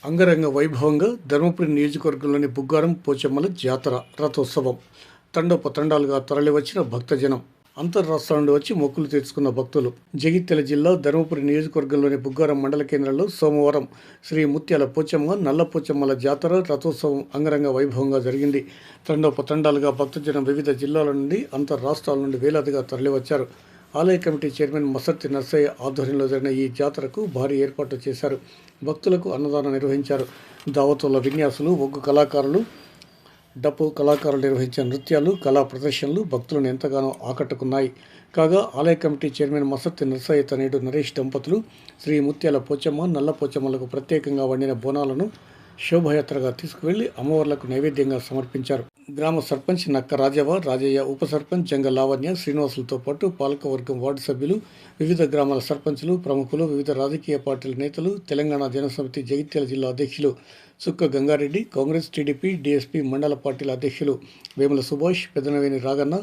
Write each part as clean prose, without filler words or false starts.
అంగరంగ వైభవంగా ధర్మపురి నియోజకవర్గంలోని బుగ్గారం పోచమ్మల జాతర రథోత్సవం తండోపతండాలుగా తరలివచ్చిన భక్తజనం అంతర్రాష్ట్రాల నుండి వచ్చి మొక్కులు తీర్చుకున్న భక్తులు. జగిత్యాల జిల్లా ధర్మపురి నియోజకవర్గంలోని బుగ్గారం మండల కేంద్రంలో సోమవారం శ్రీ ముత్యాల పోచమ్మ నల్ల పోచమ్మల జాతర రథోత్సవం అంగరంగ వైభవంగా జరిగింది. తండోపతండాలుగా భక్తజనం వివిధ జిల్లాల నుండి అంతర్రాష్ట్రాల నుండి వేలాదిగా తరలివచ్చారు. ఆలయ కమిటీ చైర్మన్ మసర్తి నర్సయ్య ఆధ్వర్యంలో జరిగిన ఈ జాతరకు భారీ ఏర్పాట్లు చేశారు. భక్తులకు అన్నదానం నిర్వహించారు. దావతుల విన్యాసులు, ఒగ్గు కళాకారులు, డప్పు కళాకారులు నిర్వహించిన నృత్యాలు, కళా ప్రదర్శనలు భక్తులను ఎంతగానో ఆకట్టుకున్నాయి. కాగా ఆలయ కమిటీ చైర్మన్ మసర్తి నర్సయ్య తనయుడు నరేష్ దంపతులు శ్రీ ముత్యాల పోచమ్మ నల్ల పోచమ్మలకు ప్రత్యేకంగా వండిన బోనాలను శోభయాత్రగా తీసుకువెళ్లి అమ్మవార్లకు నైవేద్యంగా సమర్పించారు. గ్రామ సర్పంచ్ నక్క రాజయ్య, ఉప సర్పంచ్ జంగ లావణ్య, శ్రీనివాసులతో పాటు పాలకవర్గం వార్డు సభ్యులు, వివిధ గ్రామాల సర్పంచులు, ప్రముఖులు, వివిధ రాజకీయ పార్టీల నేతలు, తెలంగాణ జనసమితి జగిత్యాల జిల్లా అధ్యక్షులు సుక్క గంగారెడ్డి, కాంగ్రెస్, టీడీపీ, డీఎస్పీ మండల పార్టీల అధ్యక్షులు వేముల సుభాష్, పెదనవేని రాగన్న,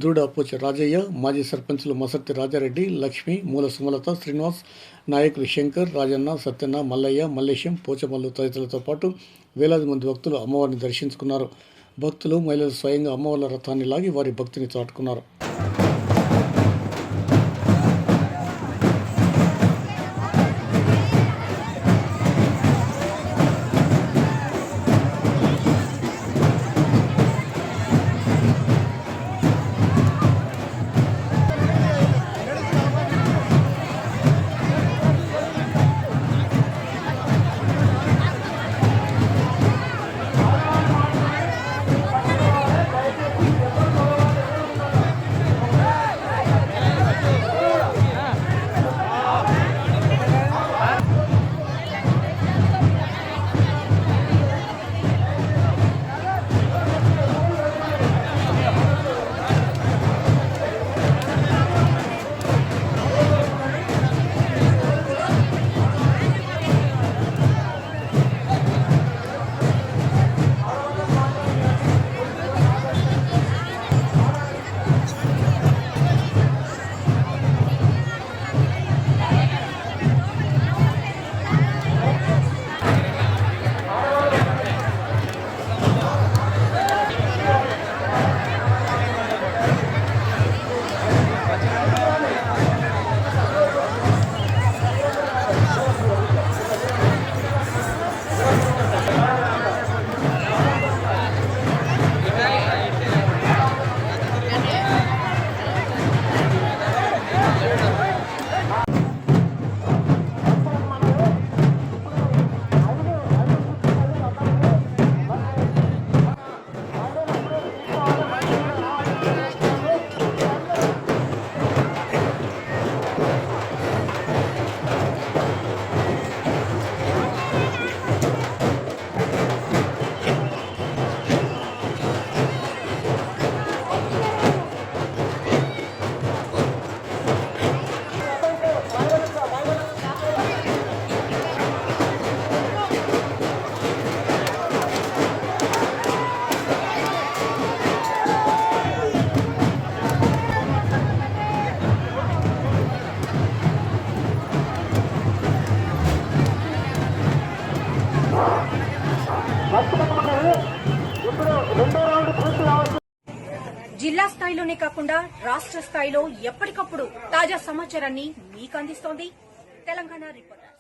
దూడాపూచ రాజయ్య, మాజీ సర్పంచులు మసర్తి రాజారెడ్డి, లక్ష్మి, మూల సుమలత, శ్రీనివాస్, నాయకులు శంకర్, రాజన్న, సత్యన్న, మల్లయ్య, మల్లేశం, పోచమల్లు తదితరులతో పాటు వేలాది మంది భక్తులు అమ్మవారిని దర్శించుకున్నారు. భక్తులు, మహిళలు స్వయంగా అమ్మవార్ల రథాన్ని లాగి వారి భక్తిని చాటుకున్నారు. జిల్లా స్థాయిలోనే కాకుండా రాష్ట్ర స్థాయిలో ఎప్పటికప్పుడు తాజా సమాచారాన్ని మీకు అందిస్తోంది తెలంగాణ రిపోర్టర్.